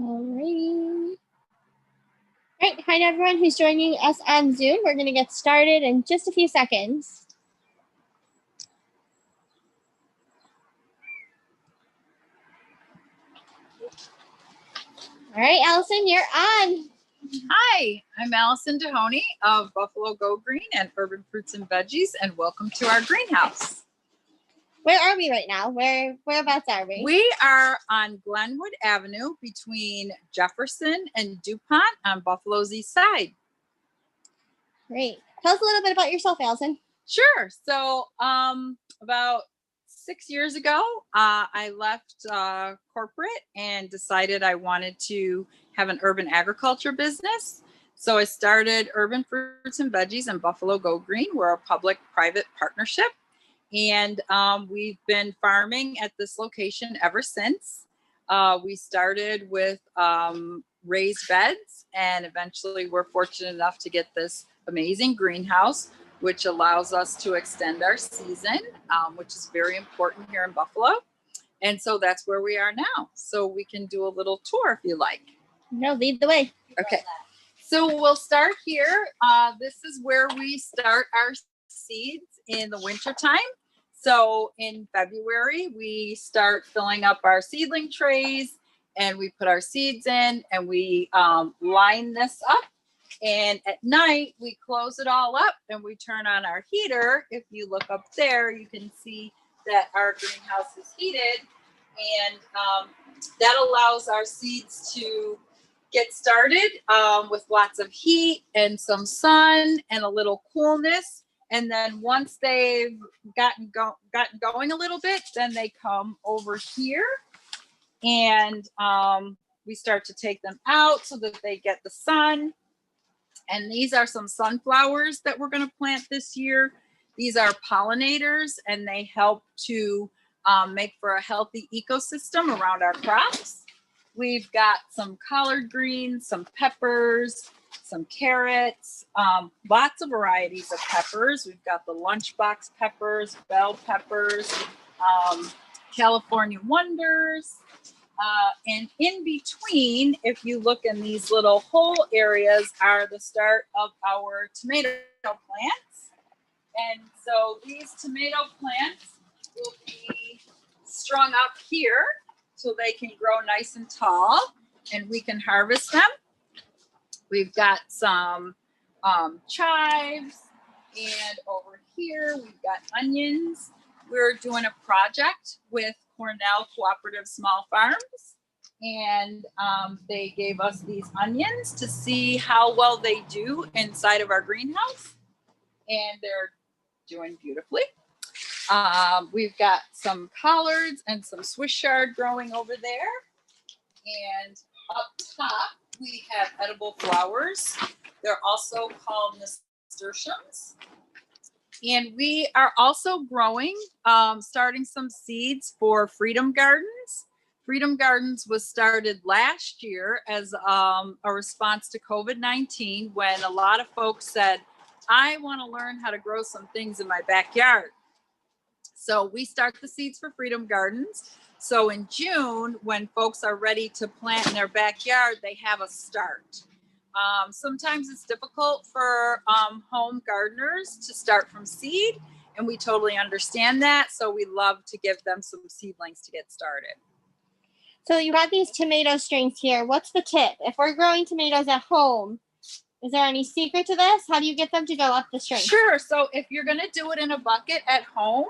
Alrighty. All right, hi to everyone who's joining us on Zoom. We're going to get started in just a few seconds. All right, Allison, you're on. Hi, I'm Allison DeHonney of Buffalo Go Green and Urban Fruits and Veggies, and welcome to our greenhouse. Where are we right now? Whereabouts are we? We are on Glenwood Avenue between Jefferson and DuPont on Buffalo's east side. Great. Tell us a little bit about yourself, Allison. Sure. So about 6 years ago, I left corporate and decided I wanted to have an urban agriculture business. So I started Urban Fruits and Veggies and Buffalo Go Green. We're a public-private partnership. And we've been farming at this location ever since. We started with raised beds, and eventually we're fortunate enough to get this amazing greenhouse, which allows us to extend our season, which is very important here in Buffalo. And so that's where we are now. So we can do a little tour if you like. No, lead the way. Okay. So we'll start here. This is where we start our seeds in the wintertime. So in February, we start filling up our seedling trays and we put our seeds in and we line this up. And at night, we close it all up and we turn on our heater. If you look up there, you can see that our greenhouse is heated. And that allows our seeds to get started with lots of heat and some sun and a little coolness. And then once they've gotten going a little bit, then they come over here and we start to take them out so that they get the sun. And these are some sunflowers that we're going to plant this year. These are pollinators and they help to make for a healthy ecosystem around our crops. We've got some collard greens, some peppers, some carrots, lots of varieties of peppers. We've got the lunchbox peppers, bell peppers, California wonders. And in between, if you look in these little hole areas, are the start of our tomato plants. And so these tomato plants will be strung up here so they can grow nice and tall and we can harvest them. We've got some chives, and over here we've got onions. We're doing a project with Cornell Cooperative Small Farms, and they gave us these onions to see how well they do inside of our greenhouse, and they're doing beautifully. We've got some collards and some Swiss chard growing over there, and up top we have edible flowers. They're also called nasturtiums. And we are also growing, starting some seeds for Freedom Gardens. Freedom Gardens was started last year as a response to COVID-19 when a lot of folks said, I want to learn how to grow some things in my backyard. So we start the seeds for Freedom Gardens. So in June, when folks are ready to plant in their backyard, they have a start. Sometimes it's difficult for home gardeners to start from seed, and we totally understand that. So we love to give them some seedlings to get started. So you got these tomato strings here. What's the tip? If we're growing tomatoes at home, is there any secret to this? How do you get them to go up the string? Sure. So if you're going to do it in a bucket at home,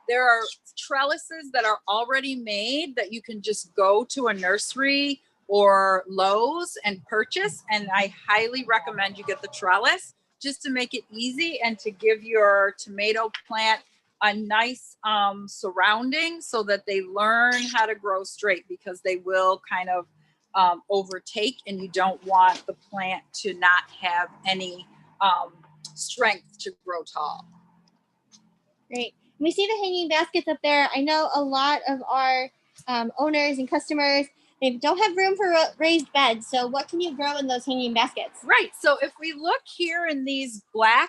there are trellises that are already made that you can just go to a nursery or Lowe's and purchase. And I highly recommend you get the trellis just to make it easy and to give your tomato plant a nice surrounding so that they learn how to grow straight, because they will kind of overtake, and you don't want the plant to not have any strength to grow tall. Great. We see the hanging baskets up there. I know a lot of our owners and customers, they don't have room for raised beds. So what can you grow in those hanging baskets? Right. So if we look here in these black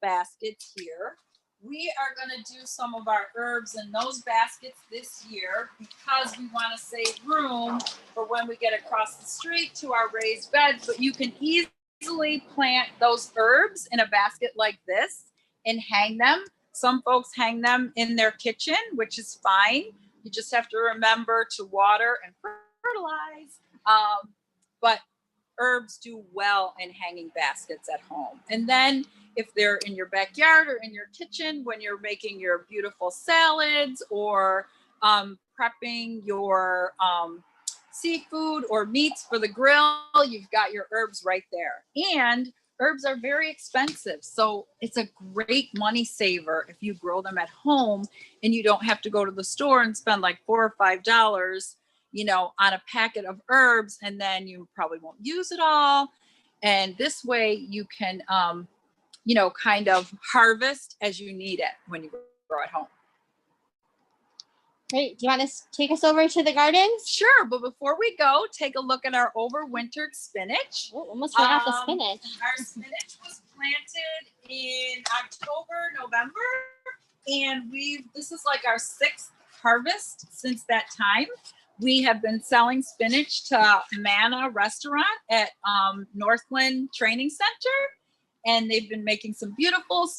baskets here, we are going to do some of our herbs in those baskets this year because we want to save room for when we get across the street to our raised beds, but you can easily plant those herbs in a basket like this and hang them. Some folks hang them in their kitchen, which is fine. You just have to remember to water and fertilize. But herbs do well in hanging baskets at home. And then if they're in your backyard or in your kitchen, when you're making your beautiful salads or prepping your seafood or meats for the grill, you've got your herbs right there. And herbs are very expensive, so it's a great money saver if you grow them at home and you don't have to go to the store and spend like $4 or $5, you know, on a packet of herbs, and then you probably won't use it all. And this way you can, you know, kind of harvest as you need it when you grow at home. Great. Do you want to take us over to the gardens? Sure, but before we go, take a look at our overwintered spinach. Oh, almost forgot the spinach. Our spinach was planted in October, November, and this is like our 6th harvest since that time. We have been selling spinach to Manna Restaurant at Northland Training Center, and they've been making some beautiful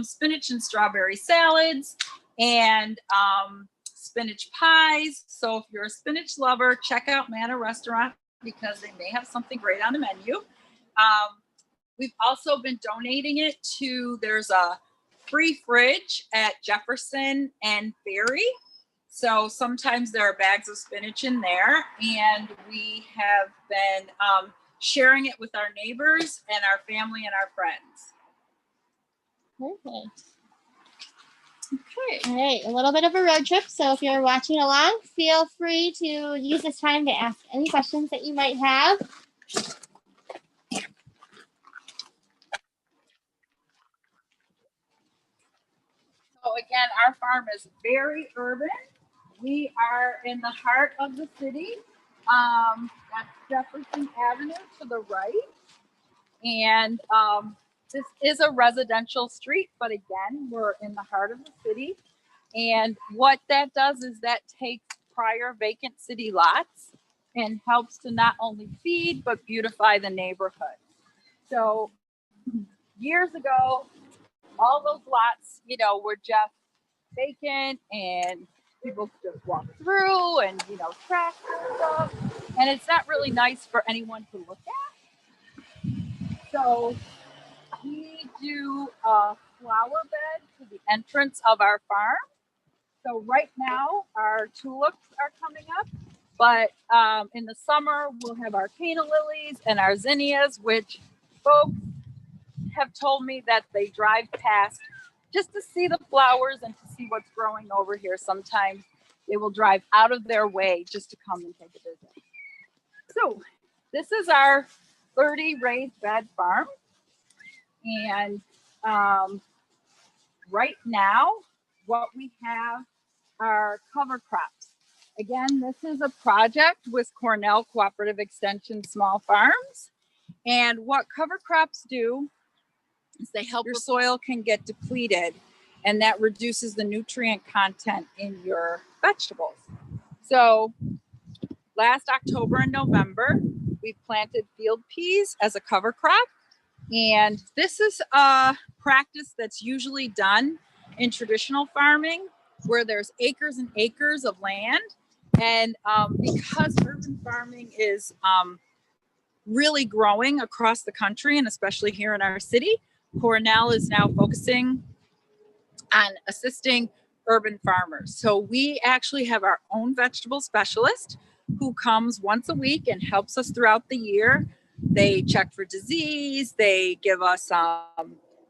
spinach and strawberry salads and spinach pies. So if you're a spinach lover, check out Manna Restaurant because they may have something great on the menu. We've also been donating it to, there's a free fridge at Jefferson and Ferry. So sometimes there are bags of spinach in there, and we have been sharing it with our neighbors and our family and our friends. Perfect. Okay. All right, a little bit of a road trip. So if you're watching along, feel free to use this time to ask any questions that you might have. So again, our farm is very urban. We are in the heart of the city. That's Jefferson Avenue to the right. And this is a residential street, but again, we're in the heart of the city. And what that does is that takes prior vacant city lots and helps to not only feed, but beautify the neighborhood. So years ago, all those lots, you know, were just vacant and people could just walk through and, you know, trash stuff. And it's not really nice for anyone to look at. So we do a flower bed to the entrance of our farm. So right now our tulips are coming up, but in the summer we'll have our canna lilies and our zinnias, which folks have told me that they drive past just to see the flowers and to see what's growing over here. Sometimes they will drive out of their way just to come and take a visit. So this is our 30 raised bed farm. And right now, what we have are cover crops. Again, this is a project with Cornell Cooperative Extension Small Farms. And what cover crops do is they help your soil can get depleted, and that reduces the nutrient content in your vegetables. So last October and November, we planted field peas as a cover crop. And this is a practice that's usually done in traditional farming where there's acres and acres of land. And because urban farming is really growing across the country and especially here in our city, Cornell is now focusing on assisting urban farmers. So we actually have our own vegetable specialist who comes once a week and helps us throughout the year. They check for disease. They give us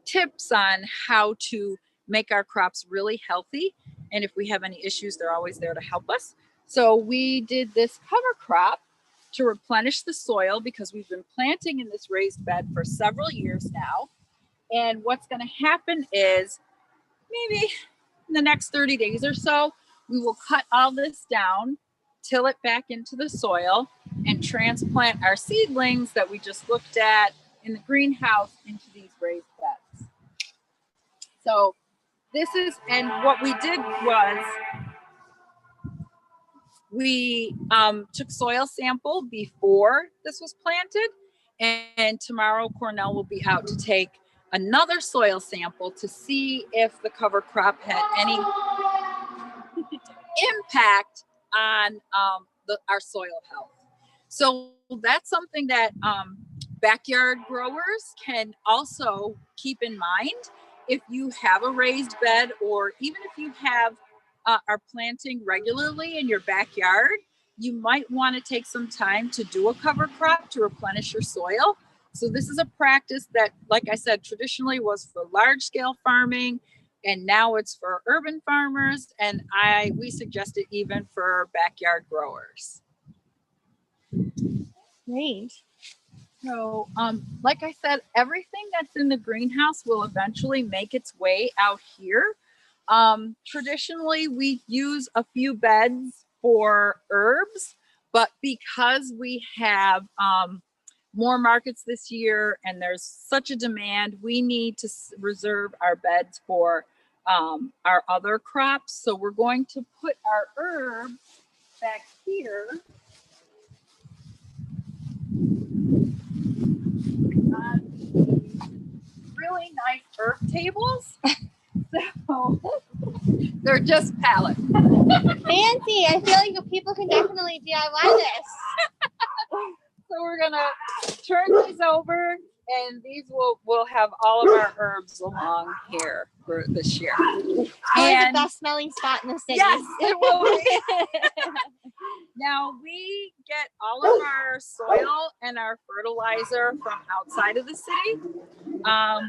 tips on how to make our crops really healthy. And if we have any issues, they're always there to help us. So we did this cover crop to replenish the soil because we've been planting in this raised bed for several years now. And what's going to happen is maybe in the next 30 days or so, we will cut all this down, till it back into the soil, and transplant our seedlings that we just looked at in the greenhouse into these raised beds. So this is, and what we did was we took soil sample before this was planted, and tomorrow Cornell will be out to take another soil sample to see if the cover crop had any impact on our soil health. So that's something that backyard growers can also keep in mind. If you have a raised bed, or even if you have are planting regularly in your backyard, you might want to take some time to do a cover crop to replenish your soil. So this is a practice that, like I said, traditionally was for large scale farming, and now it's for urban farmers, and we suggest it even for backyard growers. Great. So, like I said, everything that's in the greenhouse will eventually make its way out here. Traditionally, we use a few beds for herbs, but because we have more markets this year and there's such a demand, we need to reserve our beds for our other crops. So we're going to put our herbs back here on these really nice herb tables. So they're just pallets. Fancy. I feel like people can definitely DIY this. So we're gonna turn these over, and these will have all of our herbs along here for this year. Probably the best smelling spot in the city. Yes, it will be. Now we get all of our soil and our fertilizer from outside of the city.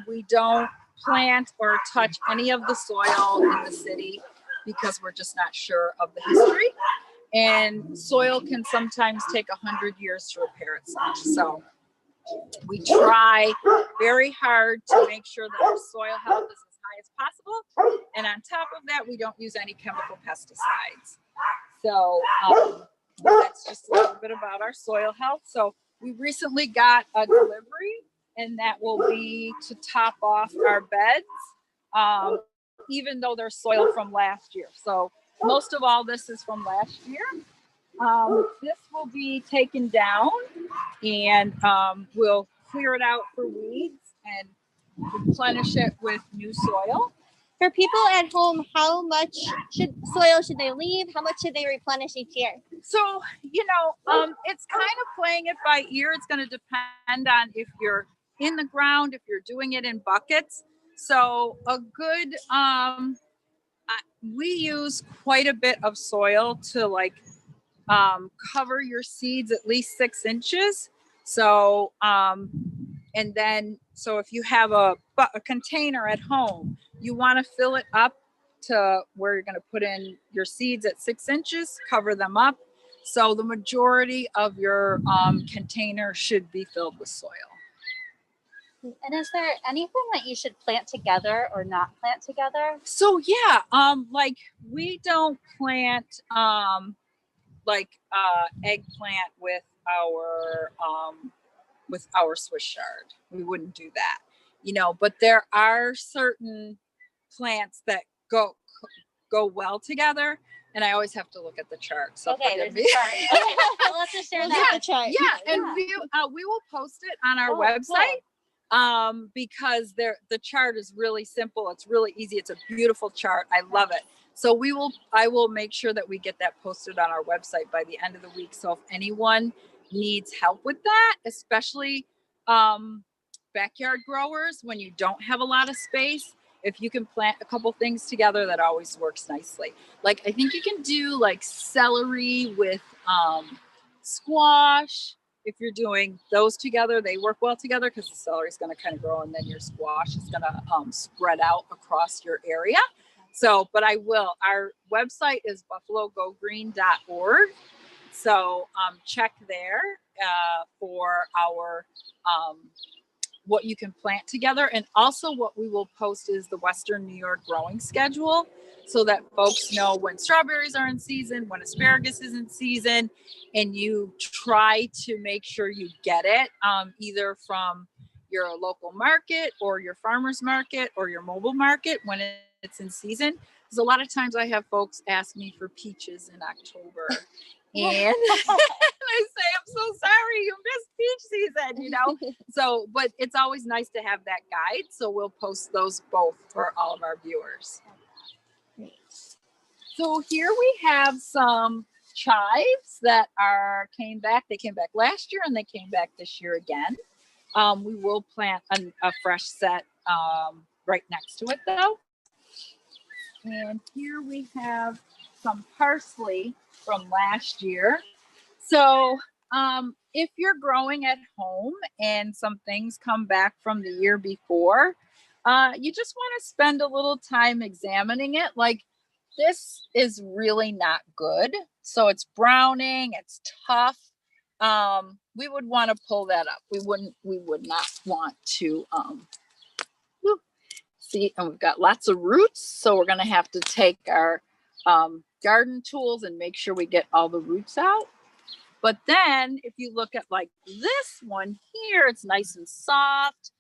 We don't plant or touch any of the soil in the city because we're just not sure of the history. And soil can sometimes take 100 years to repair itself. So we try very hard to make sure that our soil health is as high as possible. And on top of that, we don't use any chemical pesticides. So that's just a little bit about our soil health. So we recently got a delivery, and that will be to top off our beds, even though there's soil from last year. So most of all this is from last year. This will be taken down, and we'll clear it out for weeds and replenish it with new soil. For people at home, how much soil should they leave? How much should they replenish each year? So, it's kind of playing it by ear. It's going to depend on if you're in the ground, if you're doing it in buckets. So a good, we use quite a bit of soil to cover your seeds at least 6 inches. So, and then, so if you have a container at home, you want to fill it up to where you're going to put in your seeds at 6 inches, cover them up. So the majority of your container should be filled with soil. And is there anything that you should plant together or not plant together? So yeah, we don't plant eggplant with our Swiss chard. We wouldn't do that, but there are certain plants that go well together, and I always have to look at the chart. So okay, there's a chart. We'll have to share that. The chart. Yeah, and we will post it on our website. Cool. Because the chart is really simple. It's really easy. It's a beautiful chart. I love it. So I will make sure that we get that posted on our website by the end of the week. So if anyone needs help with that, especially backyard growers, when you don't have a lot of space, if you can plant a couple things together, that always works nicely. Like I think you can do celery with squash. If you're doing those together, they work well together because the celery is going to kind of grow, and then your squash is going to spread out across your area. So, but our website is buffalogogreen.org. So check there for our what you can plant together. And also what we will post is the Western New York growing schedule, so that folks know when strawberries are in season, when asparagus is in season, and you try to make sure you get it either from your local market or your farmer's market or your mobile market when it's in season. Because a lot of times I have folks ask me for peaches in October. And I say, I'm so sorry, you missed peach season, you know? So, but it's always nice to have that guide. So we'll post those both for all of our viewers. Great. So here we have some chives that came back. They came back last year and they came back this year again. We will plant a fresh set right next to it though. And here we have some parsley from last year. So if you're growing at home and some things come back from the year before, you just want to spend a little time examining it. Like, this is really not good. So it's browning, it's tough. We would want to pull that up. We would not want to see, and we've got lots of roots. So we're going to have to take our garden tools and make sure we get all the roots out. But then if you look at like this one here, it's nice and soft,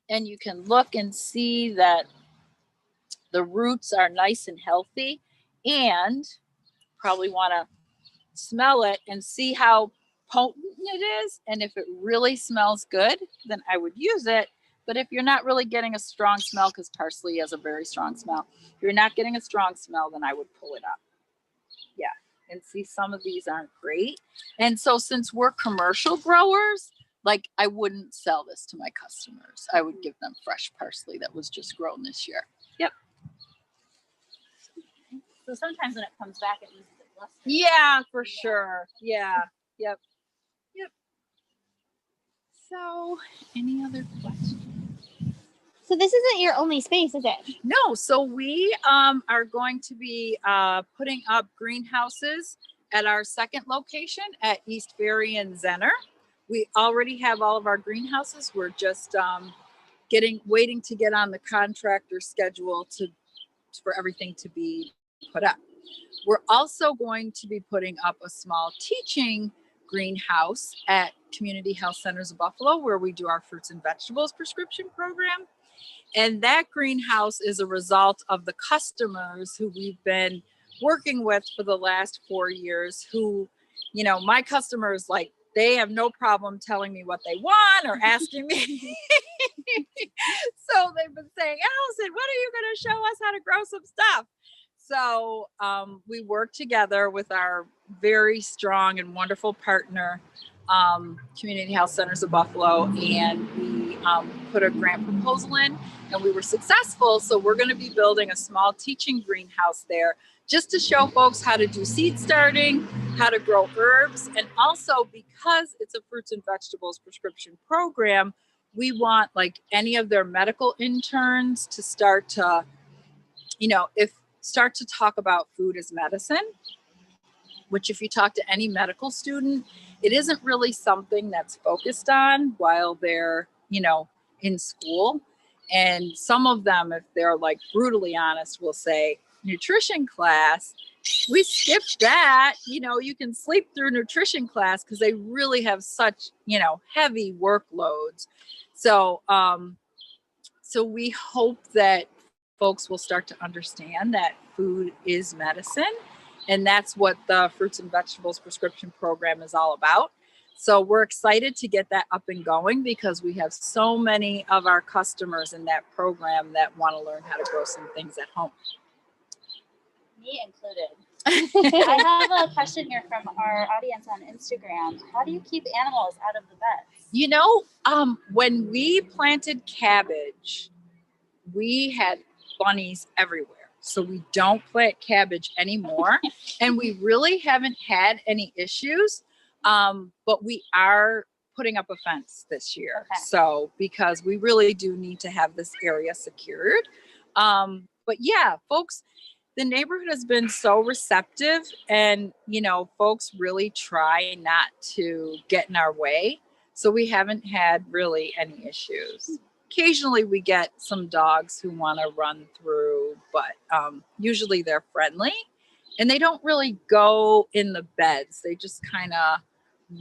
and you can look and see that the roots are nice and healthy, and probably want to smell it and see how potent it is. And if it really smells good, then I would use it. But if you're not really getting a strong smell, because parsley has a very strong smell, if you're not getting a strong smell, then I would pull it up. Yeah. And see, some of these aren't great. And so since we're commercial growers, like, I wouldn't sell this to my customers. I would give them fresh parsley that was just grown this year. Yep. So sometimes when it comes back, it loses its luster. Yeah, for sure. Yeah. Yep. Yep. So any other questions? So this isn't your only space, is it? No, so we are going to be putting up greenhouses at our second location at East Ferry and Zenner. We already have all of our greenhouses. We're just waiting to get on the contractor schedule for everything to be put up. We're also going to be putting up a small teaching greenhouse at Community Health Centers of Buffalo, where we do our fruits and vegetables prescription program. And that greenhouse is a result of the customers who we've been working with for the last 4 years, who, you know, my customers, like, they have no problem telling me what they want or asking me. So they've been saying, Allison, when are you going to show us how to grow some stuff? So we work together with our very strong and wonderful partner, Community Health Centers of Buffalo, and we put a grant proposal in, and we were successful. So we're going to be building a small teaching greenhouse there, just to show folks how to do seed starting, how to grow herbs, and also because it's a fruits and vegetables prescription program, we want, like, any of their medical interns to start to, you know, start to talk about food as medicine, which if you talk to any medical student, it isn't really something that's focused on while they're, you know, in school. And some of them, if they're like brutally honest, will say, nutrition class, we skipped that. You know, you can sleep through nutrition class, because they really have such, you know, heavy workloads. So, so we hope that folks will start to understand that food is medicine. And that's what the fruits and vegetables prescription program is all about. So we're excited to get that up and going, because we have so many of our customers in that program that want to learn how to grow some things at home. Me included. I have a question here from our audience on Instagram. How do you keep animals out of the beds? You know, when we planted cabbage, we had bunnies everywhere. So we don't plant cabbage anymore. And we really haven't had any issues. But we are putting up a fence this year. Okay. So, because we really do need to have this area secured. But yeah, folks, the neighborhood has been so receptive, and, you know, folks really try not to get in our way. So we haven't had really any issues. Occasionally we get some dogs who want to run through, but usually they're friendly, and they don't really go in the beds. They just kind of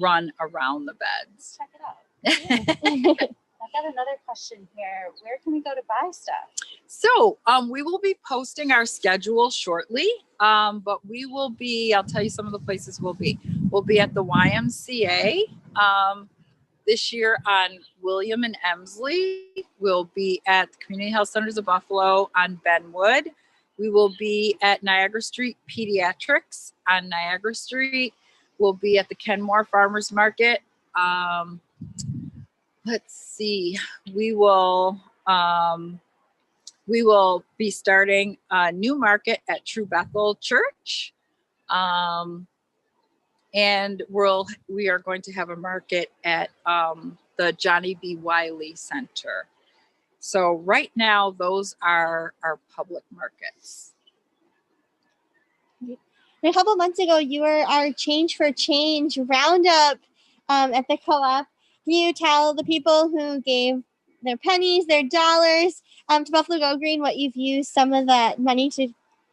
run around the beds. Check it out. That's I've got another question here. Where can we go to buy stuff? So we will be posting our schedule shortly, but we will be, I'll tell you some of the places we'll be. We'll be at the YMCA this year on William and Emsley. We'll be at the Community Health Centers of Buffalo on Benwood. We will be at Niagara Street Pediatrics on Niagara Street. We'll be at the Kenmore Farmers Market. Let's see, we will be starting a new market at True Bethel Church. And we are going to have a market at the Johnny B. Wiley Center. So right now, those are our public markets. A couple months ago, you were our Change for Change roundup at the co-op. Can you tell the people who gave their pennies, their dollars to Buffalo Go Green what you've used some of that money to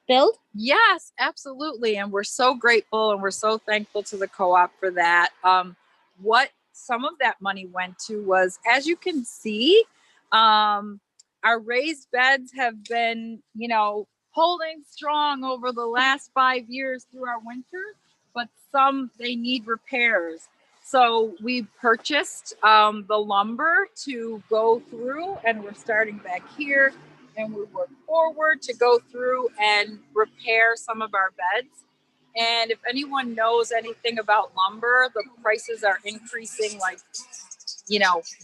build? Yes, absolutely. And we're so grateful and we're so thankful to the co-op for that. What some of that money went to was, as you can see, our raised beds have been, holding strong over the last 5 years through our winter, but some they need repairs. So we purchased the lumber to go through, and we're starting back here, and we work forward to go through and repair some of our beds. And if anyone knows anything about lumber, the prices are increasing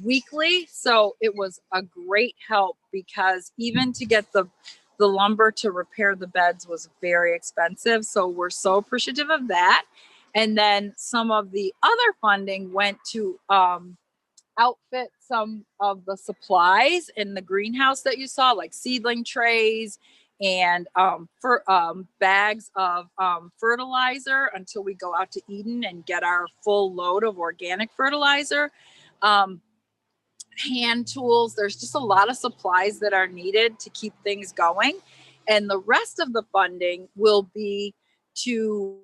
weekly. So it was a great help, because even to get the lumber to repair the beds was very expensive. So we're so appreciative of that. And then some of the other funding went to outfit some of the supplies in the greenhouse that you saw, like seedling trays and bags of fertilizer until we go out to Eden and get our full load of organic fertilizer. Hand tools. There's just a lot of supplies that are needed to keep things going. And the rest of the funding will be to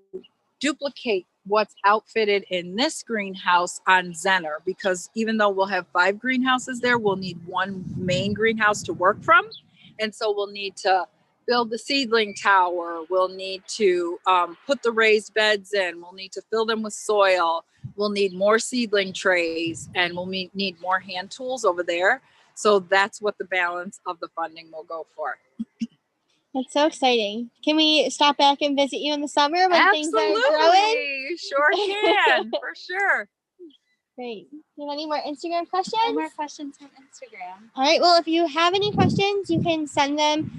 duplicate what's outfitted in this greenhouse on Zenner, because even though we'll have 5 greenhouses there, we'll need one main greenhouse to work from. And so we'll need to build the seedling tower. We'll need to put the raised beds in. We'll need to fill them with soil. We'll need more seedling trays, and we'll need more hand tools over there. So that's what the balance of the funding will go for. That's so exciting. Can we stop back and visit you in the summer when things are growing? Absolutely, you sure can, for sure. Great. Do you have any more Instagram questions? No more questions from Instagram. All right. Well, if you have any questions, you can send them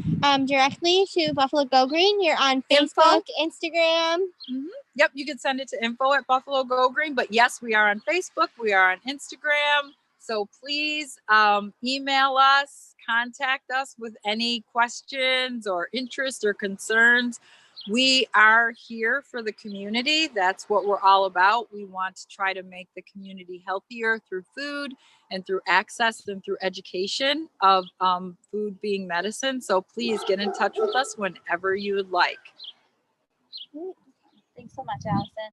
directly to Buffalo Go Green. You're on Facebook, Instagram. Mm-hmm. Yep, you can send it to info@Buffalo Go Green. But yes, we are on Facebook. We are on Instagram. So please email us, contact us with any questions or interest or concerns. We are here for the community. That's what we're all about. We want to try to make the community healthier through food and through access and through education of food being medicine. So please get in touch with us whenever you would like. Thanks so much, Allison.